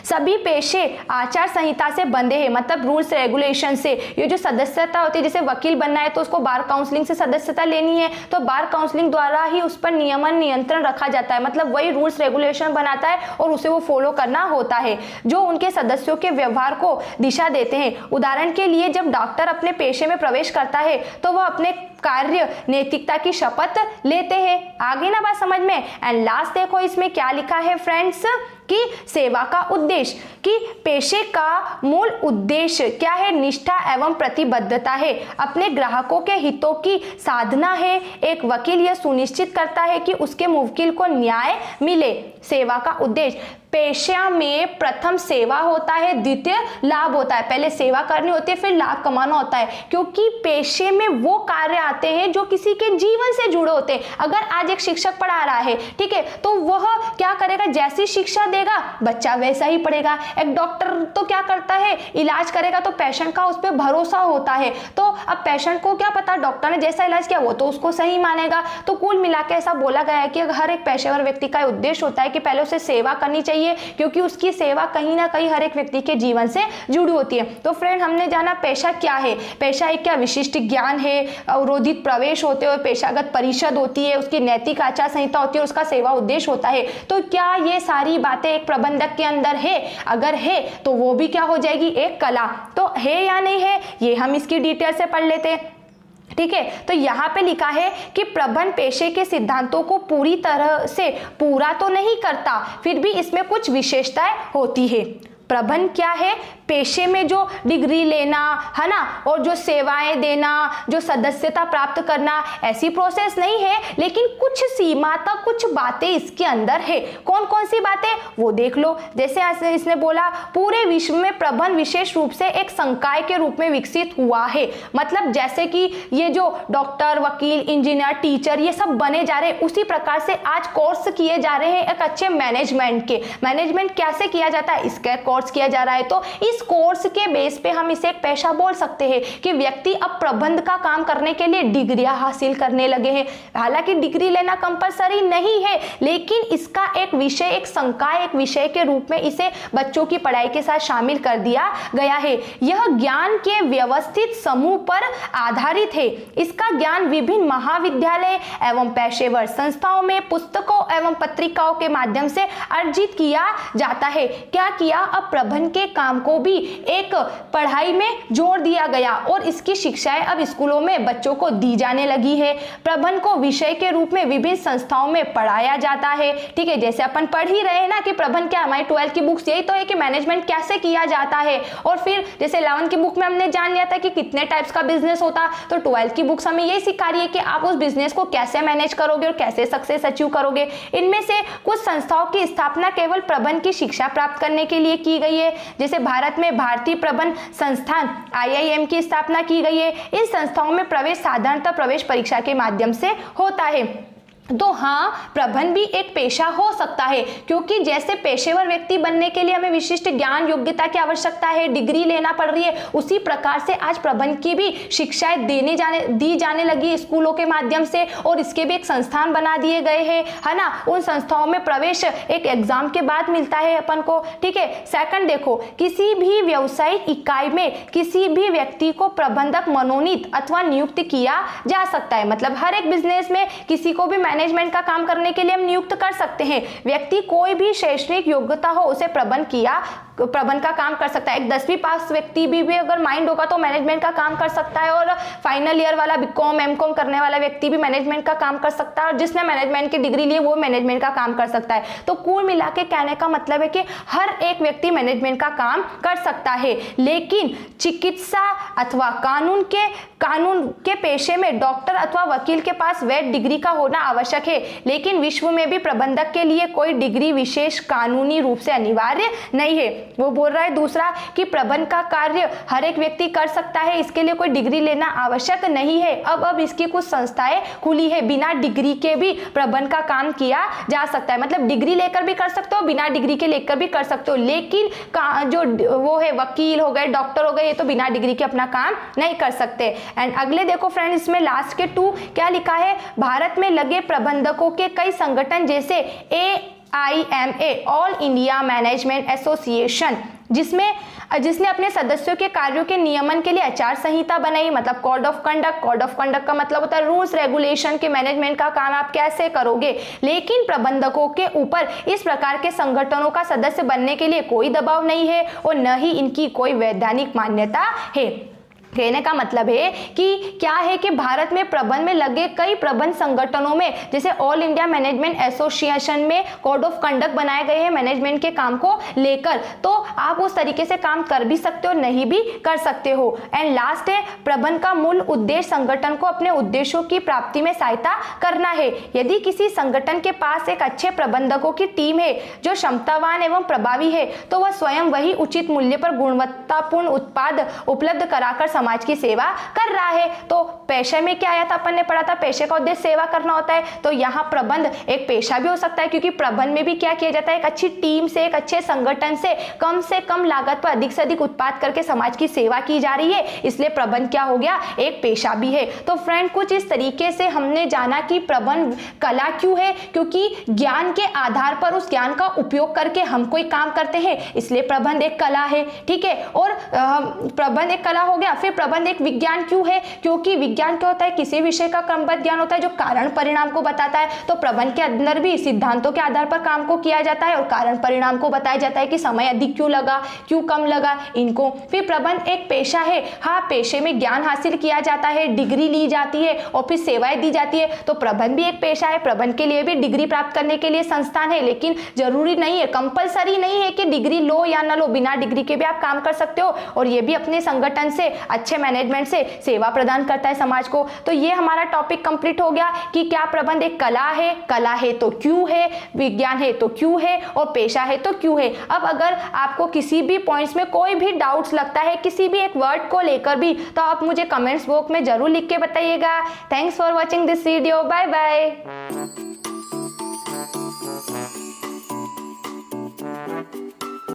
सभी पेशे आचार संहिता से बंधे हैं, मतलब रूल्स रेगुलेशन से। ये जो सदस्यता होती है, जैसे वकील बनना है तो उसको बार काउंसलिंग से सदस्यता लेनी है, तो बार काउंसलिंग द्वारा ही उस पर नियमन नियंत्रण रखा जाता है, मतलब वही रूल्स रेगुलेशन बनाता है और उसे वो फॉलो करना होता है जो उनके सदस्यों के व्यवहार को दिशा देते हैं। उदाहरण के लिए जब डॉक्टर अपने पेशे में प्रवेश करता है तो वह अपने कार्य नैतिकता की शपथ लेते हैं। आगे ना बात समझ में। एंड लास्ट देखो इसमें क्या लिखा है फ्रेंड्स कि सेवा का उद्देश्य, कि पेशे का मूल उद्देश्य क्या है, निष्ठा एवं प्रतिबद्धता है, अपने ग्राहकों के हितों की साधना है। एक वकील यह सुनिश्चित करता है कि उसके मुवक्किल को न्याय मिले। सेवा का उद्देश्य, पेशा में प्रथम सेवा होता है, द्वितीय लाभ होता है। पहले सेवा करनी होती है, फिर लाभ कमाना होता है, क्योंकि पेशे में वो कार्य आते हैं जो किसी के जीवन से जुड़े होते हैं। अगर आज एक शिक्षक पढ़ा रहा है, ठीक है, तो वह क्या करेगा, जैसी शिक्षा देगा बच्चा वैसा ही पढ़ेगा। एक डॉक्टर तो क्या करता है, इलाज करेगा तो पेशेंट का उस पर भरोसा होता है, तो अब पेशेंट को क्या पता, डॉक्टर ने जैसा इलाज किया वो तो उसको सही मानेगा। तो कुल मिलाकर ऐसा बोला गया है कि हर एक पेशेवर व्यक्ति का उद्देश्य होता है कि पहले उसे सेवा करनी चाहिए, चाहिए, क्योंकि उसकी सेवा कहीं ना कहीं हर एक व्यक्ति के जीवन से जुड़ी होती है। तो फ्रेंड, हमने जाना पेशा क्या है। पेशा एक क्या विशिष्ट ज्ञान है, अवरोधित प्रवेश होते हुए पेशागत परिषद होती है, उसकी नैतिक आचार संहिता होती है, उसका सेवा उद्देश्य होता है। तो क्या ये सारी बातें एक प्रबंधक के अंदर है? अगर है तो वो भी क्या हो जाएगी, एक कला। तो है या नहीं है, ये हम इसकी डिटेल से पढ़ लेते हैं। ठीक है, तो यहाँ पे लिखा है कि प्रबंध पेशे के सिद्धांतों को पूरी तरह से पूरा तो नहीं करता, फिर भी इसमें कुछ विशेषताएं होती है। प्रबंध क्या है? पेशे में जो डिग्री लेना है ना, और जो सेवाएं देना, जो सदस्यता प्राप्त करना, ऐसी प्रोसेस नहीं है, लेकिन कुछ सीमा तक कुछ बातें इसके अंदर है। कौन कौन सी बातें, वो देख लो। जैसे इसने बोला पूरे विश्व में प्रबंध विशेष रूप से एक संकाय के रूप में विकसित हुआ है। मतलब जैसे कि ये जो डॉक्टर, वकील, इंजीनियर, टीचर ये सब बने जा रहे हैं, उसी प्रकार से आज कोर्स किए जा रहे हैं एक अच्छे मैनेजमेंट के। मैनेजमेंट कैसे किया जाता है, इसका कोर्स किया जा रहा है। तो इस कोर्स के बेस पे हम इसे एक पेशा बोल सकते हैं कि व्यक्ति अब प्रबंध का काम करने के लिए डिग्रियां हासिल करने लगे हैं। हालांकि डिग्री लेना कंपलसरी नहीं है, लेकिन इसका एक विषय, एक संकाय, एक विषय के रूप में इसे बच्चों की पढ़ाई के साथ शामिल कर दिया गया है। यह ज्ञान के व्यवस्थित समूह पर आधारित है। इसका ज्ञान विभिन्न महाविद्यालय एवं पेशेवर संस्थाओं में पुस्तकों एवं पत्रिकाओं के माध्यम से अर्जित किया जाता है। क्या किया, अब प्रबंध के काम को भी एक पढ़ाई में जोड़ दिया गया और इसकी शिक्षाएं अब स्कूलों में बच्चों को दी जाने लगी है। प्रबंध को विषय के रूप में विभिन्न संस्थाओं में पढ़ाया जाता है। ठीक है, जैसे अपन पढ़ ही रहे हैं ना कि प्रबंध क्या, हमारी 12th की बुक्स यही तो है कि मैनेजमेंट कैसे किया जाता है। और फिर जैसे 11th की बुक में हमने जान लिया था कि कितने टाइप्स का बिजनेस होता, तो 12th की बुक्स हमें यही सिखा रही है कि आप उस बिजनेस को कैसे मैनेज करोगे और कैसे सक्सेस अचीव करोगे। इनमें से कुछ संस्थाओं की स्थापना केवल प्रबंध की शिक्षा प्राप्त करने के लिए की गई है। जैसे भारत में भारतीय प्रबंध संस्थान IIM की स्थापना की गई है। इन संस्थाओं में प्रवेश साधारणतः प्रवेश परीक्षा के माध्यम से होता है। तो हाँ, प्रबंध भी एक पेशा हो सकता है, क्योंकि जैसे पेशेवर व्यक्ति बनने के लिए हमें विशिष्ट ज्ञान योग्यता की आवश्यकता है, डिग्री लेना पड़ रही है, उसी प्रकार से आज प्रबंध की भी शिक्षाएं दी जाने लगी स्कूलों के माध्यम से, और इसके भी एक संस्थान बना दिए गए हैं, है ना। उन संस्थाओं में प्रवेश एक एग्जाम के बाद मिलता है अपन को। ठीक है, सेकंड देखो, किसी भी व्यावसायिक इकाई में किसी भी व्यक्ति को प्रबंधक मनोनीत अथवा नियुक्त किया जा सकता है। मतलब हर एक बिजनेस में किसी को भी मैनेजमेंट का काम करने के लिए हम नियुक्त कर सकते हैं। व्यक्ति कोई भी शैक्षणिक योग्यता हो, उसे प्रबंध का काम कर सकता है। एक 10वीं पास व्यक्ति भी अगर माइंड होगा तो मैनेजमेंट का काम कर सकता है, और फाइनल ईयर वाला BCom MCom करने वाला व्यक्ति भी मैनेजमेंट का काम कर सकता है, और जिसने मैनेजमेंट की डिग्री ली वो मैनेजमेंट का काम कर सकता है। तो कुल मिला के कहने का मतलब है कि हर एक व्यक्ति मैनेजमेंट का काम कर सकता है। लेकिन चिकित्सा अथवा कानून के पेशे में डॉक्टर अथवा वकील के पास वैध डिग्री का होना आवश्यक है। लेकिन विश्व में भी प्रबंधक के लिए कोई डिग्री विशेष कानूनी रूप से अनिवार्य नहीं है। वो बोल रहा है दूसरा कि प्रबंध का कार्य हर एक व्यक्ति कर सकता है, इसके लिए कोई डिग्री लेना आवश्यक नहीं है। अब इसकी कुछ संस्थाएं खुली है, बिना डिग्री के भी प्रबंध का काम किया जा सकता है। मतलब डिग्री लेकर भी कर सकते हो, बिना डिग्री के लेकर भी कर सकते हो। लेकिन जो वो है वकील हो गए, डॉक्टर हो गए, ये तो बिना डिग्री के अपना काम नहीं कर सकते। एंड अगले देखो फ्रेंड, इसमें लास्ट के 2 क्या लिखा है, भारत में लगे प्रबंधकों के कई संगठन जैसे AIMA all India management association, जिसने अपने सदस्यों के कार्यों के नियमन के लिए आचार संहिता बनाई। मतलब कोड ऑफ कंडक्ट का मतलब होता है रूल्स रेगुलेशन के मैनेजमेंट का काम आप कैसे करोगे। लेकिन प्रबंधकों के ऊपर इस प्रकार के संगठनों का सदस्य बनने के लिए कोई दबाव नहीं है, और न ही इनकी कोई वैधानिक मान्यता है। कहने का मतलब है कि क्या है कि भारत में प्रबंध में लगे कई प्रबंध संगठनों में, जैसे ऑल इंडिया मैनेजमेंट एसोसिएशन में कोड ऑफ कंडक्ट बनाए गए हैं मैनेजमेंट के काम को लेकर। तो आप उस तरीके से काम कर भी सकते हो, नहीं भी कर सकते हो। एंड लास्ट है, प्रबंध का मूल उद्देश्य संगठन को अपने उद्देश्यों की प्राप्ति में सहायता करना है। यदि किसी संगठन के पास एक अच्छे प्रबंधकों की टीम है जो क्षमतावान एवं प्रभावी है, तो वह स्वयं वही उचित मूल्य पर गुणवत्तापूर्ण उत्पाद उपलब्ध कराकर समाज की सेवा कर रहा है। तो पेशे में क्या आया था, अपन ने पढ़ा था पेशे का उद्देश्य सेवा करना होता है। तो यहाँ प्रबंध एक पेशा भी हो सकता है, क्योंकि प्रबंध में भी क्या किया जाता है, एक अच्छी टीम से, एक अच्छे संगठन से कम लागत पर अधिक से अधिक उत्पाद करके समाज की सेवा की जा रही है, इसलिए प्रबंध क्या हो गया, एक पेशा भी है। तो फ्रेंड कुछ इस तरीके से हमने जाना कि प्रबंध कला क्यों है, क्योंकि ज्ञान के आधार पर उस ज्ञान का उपयोग करके हम कोई काम करते हैं, इसलिए प्रबंध एक कला है। ठीक है, और प्रबंध एक कला हो गया। फिर प्रबंध एक विज्ञान क्यों है, क्योंकि विज्ञान क्या होता है, किसी विषय का क्रमबद्ध ज्ञान होता है जो कारण परिणाम को बताता है। तो प्रबंध के अंदर भी सिद्धांतों के आधार पर काम को किया जाता है और कारण परिणाम को बताया जाता है कि समय अधिक क्यों लगा, क्यों कम लगा इनको। फिर प्रबंध एक पेशा है, हाँ पेशे में ज्ञान हासिल किया जाता है, डिग्री ली जाती है और फिर सेवाएं दी जाती है। तो प्रबंध भी एक पेशा है। प्रबंध के लिए भी डिग्री प्राप्त करने के लिए संस्थान है, लेकिन जरूरी नहीं है, कंपलसरी नहीं है कि डिग्री लो या ना लो, बिना डिग्री के भी आप काम कर सकते हो। और ये भी अपने संगठन से, अच्छे मैनेजमेंट से सेवा प्रदान करता है समाज को। तो ये हमारा टॉपिक कंप्लीट हो गया कि क्या प्रबंध एक कला है तो क्यों है, विज्ञान है तो क्यों है, और पेशा है तो क्यों है। अब अगर आपको किसी भी पॉइंट्स में कोई भी डाउट्स लगता है, किसी भी एक वर्ड को लेकर भी, तो आप मुझे कमेंट्स बॉक्स में जरूर लिख के बताइएगा। Thanks for watching this video, bye bye.